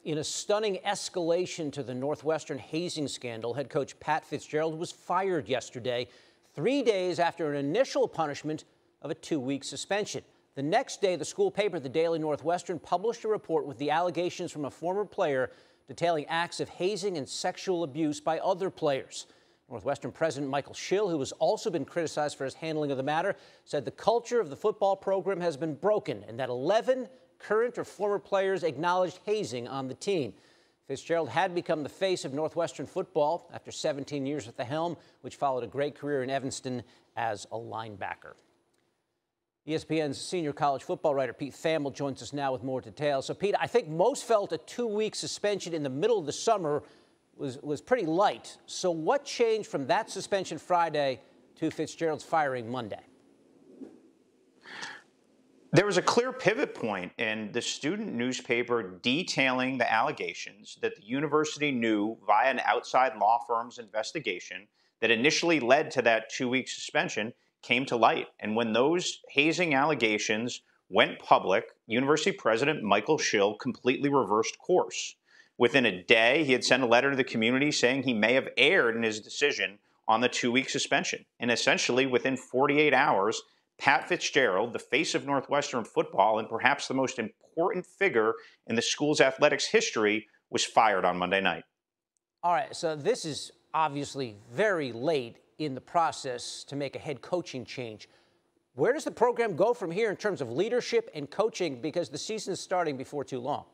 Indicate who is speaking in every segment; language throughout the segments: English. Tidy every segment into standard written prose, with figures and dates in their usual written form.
Speaker 1: In a stunning escalation to the Northwestern hazing scandal, head coach Pat Fitzgerald was fired yesterday, 3 days after an initial punishment of a 2-week suspension. The next day, the school paper, the Daily Northwestern, published a report with the allegations from a former player detailing acts of hazing and sexual abuse by other players. Northwestern President Michael Schill, who has also been criticized for his handling of the matter, said the culture of the football program has been broken and that 11 current or former players acknowledged hazing on the team. Fitzgerald had become the face of Northwestern football after 17 years at the helm, which followed a great career in Evanston as a linebacker. ESPN's senior college football writer Pete Thamel joins us now with more details. So, Pete, I think most felt a 2-week suspension in the middle of the summer was pretty light. So what changed from that suspension Friday to Fitzgerald's firing Monday?
Speaker 2: There was a clear pivot point in the student newspaper detailing the allegations that the university knew via an outside law firm's investigation that initially led to that 2-week suspension came to light. And when those hazing allegations went public, University President Michael Schill completely reversed course. Within a day, he had sent a letter to the community saying he may have erred in his decision on the 2-week suspension. And essentially, within 48 hours, Pat Fitzgerald, the face of Northwestern football and perhaps the most important figure in the school's athletics history, was fired on Monday night.
Speaker 1: All right, so this is obviously very late in the process to make a head coaching change. Where does the program go from here in terms of leadership and coaching, because the season is starting before too long?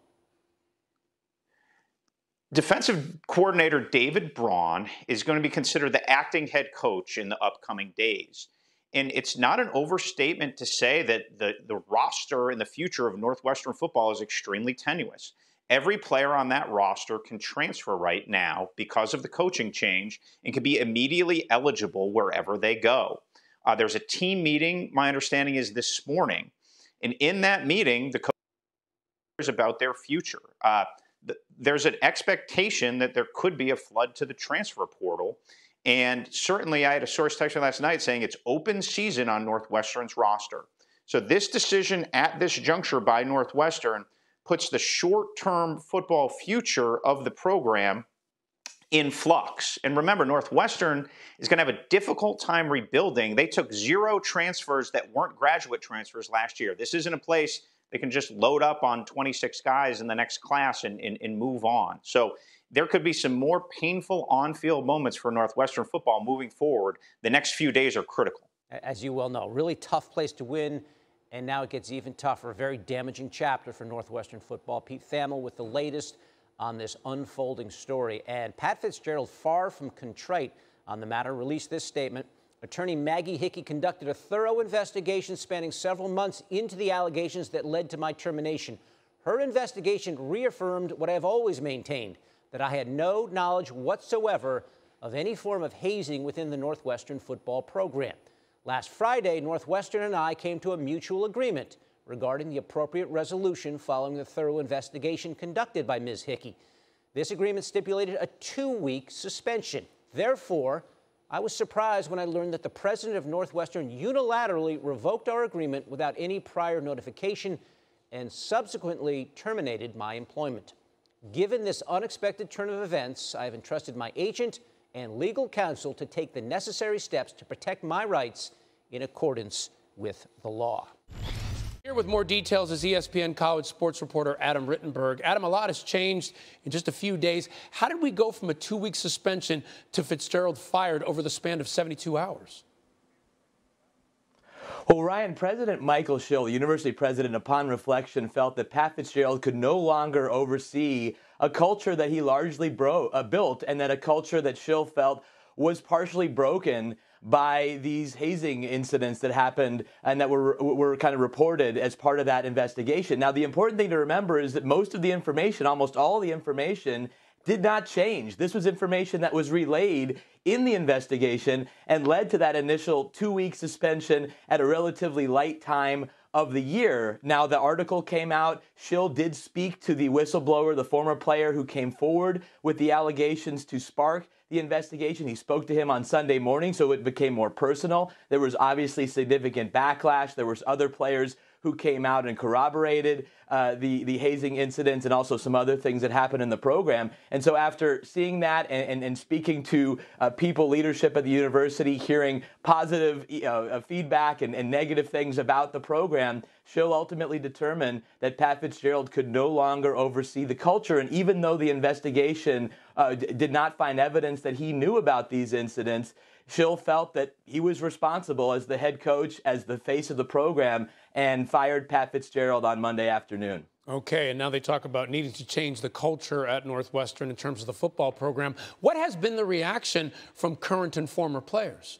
Speaker 2: Defensive coordinator David Braun is going to be considered the acting head coach in the upcoming days. And it's not an overstatement to say that the roster in the future of Northwestern football is extremely tenuous. Every player on that roster can transfer right now because of the coaching change and can be immediately eligible wherever they go. There's a team meeting, my understanding is this morning. And in that meeting, the coach is about their future. There's an expectation that there could be a flood to the transfer portal. And certainly I had a source text me last night saying it's open season on Northwestern's roster. So this decision at this juncture by Northwestern puts the short-term football future of the program in flux. And remember, Northwestern is going to have a difficult time rebuilding. They took 0 transfers that weren't graduate transfers last year. This isn't a place they can just load up on 26 guys in the next class and move on. So there could be some more painful on-field moments for Northwestern football moving forward. The next few days are critical.
Speaker 1: As you well know, really tough place to win, and now it gets even tougher. A very damaging chapter for Northwestern football. Pete Thamel with the latest on this unfolding story. And Pat Fitzgerald, far from contrite on the matter, released this statement. Attorney Maggie Hickey conducted a thorough investigation spanning several months into the allegations that led to my termination. Her investigation reaffirmed what I have always maintained, that I had no knowledge whatsoever of any form of hazing within the Northwestern football program. Last Friday, Northwestern and I came to a mutual agreement regarding the appropriate resolution following the thorough investigation conducted by Ms. Hickey. This agreement stipulated a 2-week suspension. Therefore, I was surprised when I learned that the president of Northwestern unilaterally revoked our agreement without any prior notification and subsequently terminated my employment. Given this unexpected turn of events, I have entrusted my agent and legal counsel to take the necessary steps to protect my rights in accordance with the law.
Speaker 3: Here with more details is ESPN college sports reporter Adam Rittenberg. Adam, a lot has changed in just a few days. How did we go from a 2-week suspension to Fitzgerald fired over the span of 72 hours?
Speaker 4: Well, Ryan, President Michael Schill, the university president, upon reflection, felt that Pat Fitzgerald could no longer oversee a culture that he largely built, and that a culture that Schill felt was partially broken by these hazing incidents that happened and that were kind of reported as part of that investigation. Now, the important thing to remember is that most of the information, almost all the information, did not change. This was information that was relayed in the investigation and led to that initial 2-week suspension at a relatively light time of the year. Now, the article came out. Schill did speak to the whistleblower, the former player who came forward with the allegations to spark the investigation. He spoke to him on Sunday morning, so it became more personal. There was obviously significant backlash. There was other players who came out and corroborated the hazing incident and also some other things that happened in the program. And so after seeing that and speaking to people, leadership at the university, hearing positive feedback and negative things about the program, Schill ultimately determined that Pat Fitzgerald could no longer oversee the culture. And even though the investigation did not find evidence that he knew about these incidents, Schill felt that he was responsible as the head coach, as the face of the program, and fired Pat Fitzgerald on Monday afternoon.
Speaker 3: Okay, and now they talk about needing to change the culture at Northwestern in terms of the football program. What has been the reaction from current and former players?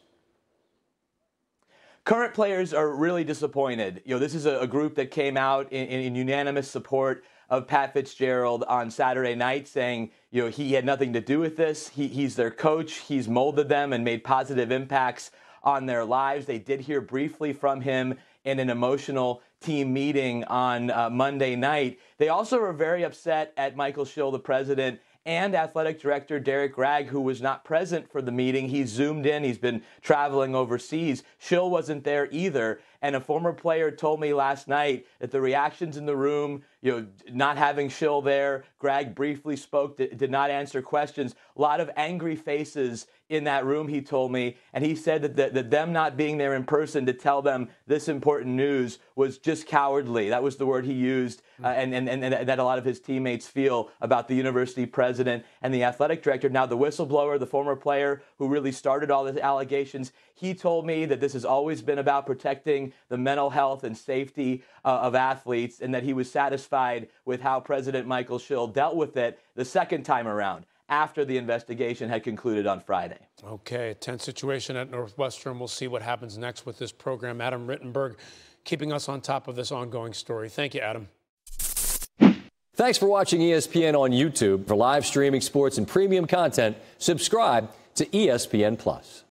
Speaker 4: Current players are really disappointed. This is a group that came out in unanimous support of Pat Fitzgerald on Saturday night, saying, he had nothing to do with this. He's their coach. He's molded them and made positive impacts on their lives. They did hear briefly from him in an emotional team meeting on Monday night. They also were very upset at Michael Schill, the president, and athletic director Derek Gregg, who was not present for the meeting. He zoomed in. He's been traveling overseas. Schill wasn't there either. And a former player told me last night that the reactions in the room, not having Schill there, Gregg briefly spoke, did not answer questions. A lot of angry faces in that room, he told me. And he said that them not being there in person to tell them this important news was just cowardly. That was the word he used. And that a lot of his teammates feel about the university president and the athletic director. Now, the whistleblower, the former player who really started all the allegations, he told me that this has always been about protecting the mental health and safety of athletes, and that he was satisfied with how President Michael Schill dealt with it the second time around, after the investigation had concluded on Friday.
Speaker 3: Okay, a tense situation at Northwestern. We'll see what happens next with this program. Adam Rittenberg keeping us on top of this ongoing story. Thank you, Adam.
Speaker 5: Thanks for watching ESPN on YouTube. For live streaming sports and premium content, subscribe to ESPN+.